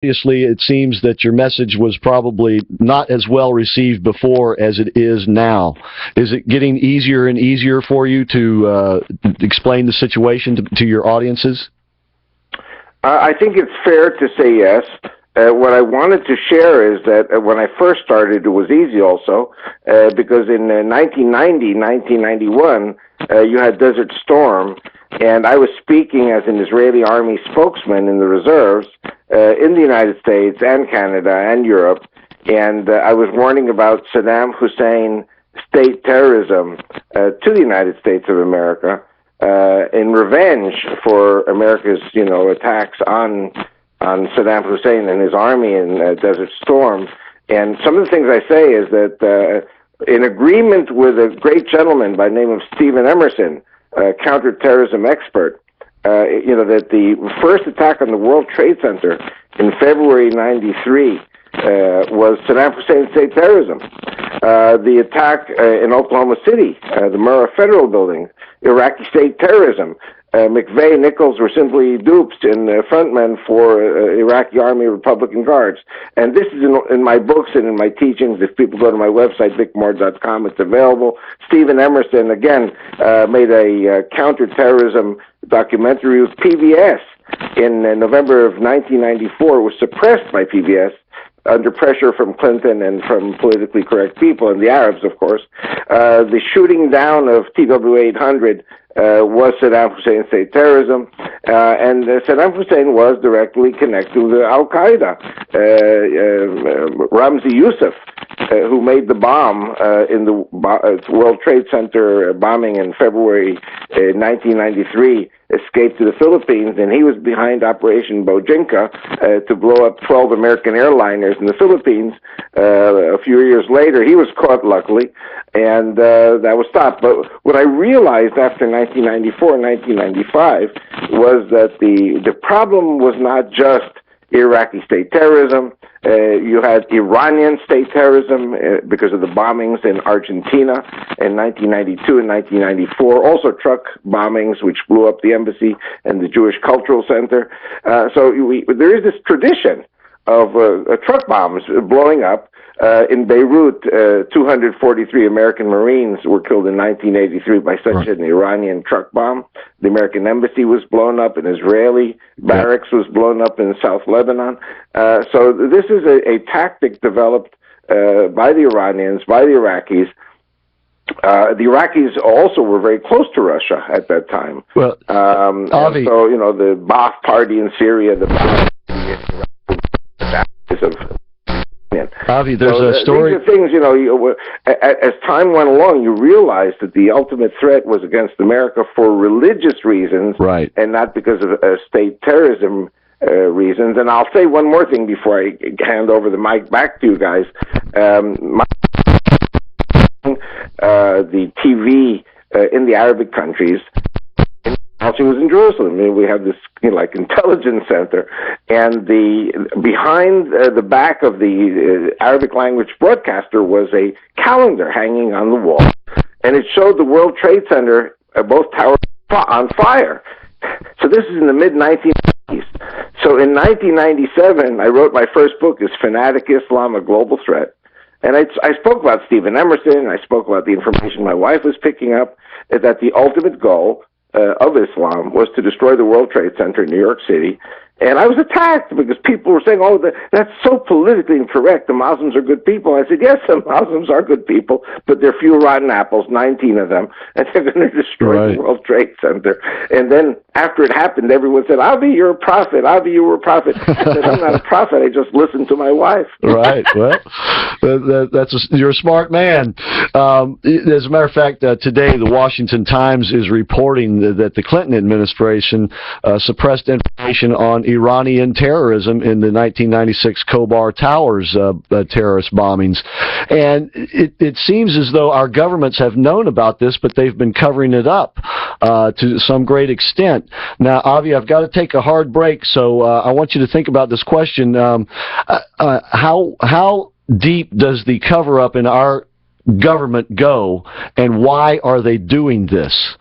obviously it seems that your message was probably not as well received before as it is now. Is it getting easier and easier for you to explain the situation to your audiences? I think it's fair to say yes. What I wanted to share is that when I first started, it was easy also, because in 1990, 1991, you had Desert Storm, and I was speaking as an Israeli army spokesman in the reserves in the United States and Canada and Europe, and I was warning about Saddam Hussein state terrorism to the United States of America in revenge for America's, attacks on Saddam Hussein and his army in Desert Storm. And some of the things I say is that in agreement with a great gentleman by the name of Stephen Emerson, a counterterrorism expert, that the first attack on the World Trade Center in February '93 was Saddam Hussein state terrorism. The attack in Oklahoma City, the Murrah Federal Building, Iraqi state terrorism. McVeigh and Nichols were simply dupes and frontmen for Iraqi Army Republican Guards. And this is in my books and in my teachings. If people go to my website, vicmoore.com, it's available. Stephen Emerson, again, made a counterterrorism documentary with PBS in November of 1994. It was suppressed by PBS under pressure from Clinton and from politically correct people, and the Arabs, of course. The shooting down of TW-800 was Saddam Hussein state terrorism, and Saddam Hussein was directly connected with Al-Qaeda. Ramzi Youssef, who made the bomb in the World Trade Center bombing in February 1993, escaped to the Philippines, and he was behind Operation Bojinka to blow up 12 American airliners in the Philippines. A few years later, he was caught, luckily, and that was stopped. But what I realized after 1994 and 1995 was that the problem was not just Iraqi state terrorism. You had Iranian state terrorism because of the bombings in Argentina in 1992 and 1994. Also truck bombings, which blew up the embassy and the Jewish Cultural Center. So there is this tradition of truck bombs blowing up. In Beirut, 243 American Marines were killed in 1983 by such an Iranian truck bomb. The American embassy was blown up. An Israeli barracks was blown up in South Lebanon. So this is a tactic developed by the Iranians, by the Iraqis. The Iraqis also were very close to Russia at that time. Well, Avi, so, the Ba'ath Party in Syria, the Avi, there's a story. These are things, as time went along, you realized that the ultimate threat was against America for religious reasons, right, and not because of state terrorism reasons. And I'll say one more thing before I hand over the mic back to you guys. The TV in the Arabic countries. She was in Jerusalem. I mean, we have this intelligence center, and behind the back of the Arabic language broadcaster was a calendar hanging on the wall, and it showed the World Trade Center, both towers, on fire. So this is in the mid-1990s. So in 1997, I wrote my first book, Is Fanatic Islam a Global Threat? And I spoke about Stephen Emerson, I spoke about the information my wife was picking up, that the ultimate goal of Islam was to destroy the World Trade Center in New York City. And I was attacked because people were saying, that's so politically incorrect. The Muslims are good people. I said, yes, the Muslims are good people, but there are few rotten apples, 19 of them, and they're going to destroy the World Trade Center. And then after it happened, everyone said, Avi, you're a prophet. Avi, you were a prophet. I said, I'm not a prophet. I just listened to my wife. Right. Well, you're a smart man. As a matter of fact, today the Washington Times is reporting that the Clinton administration suppressed information on Iranian terrorism in the 1996 Khobar Towers terrorist bombings. And it seems as though our governments have known about this, but they've been covering it up to some great extent. Now, Avi, I've got to take a hard break, so I want you to think about this question. How deep does the cover-up in our government go, and why are they doing this?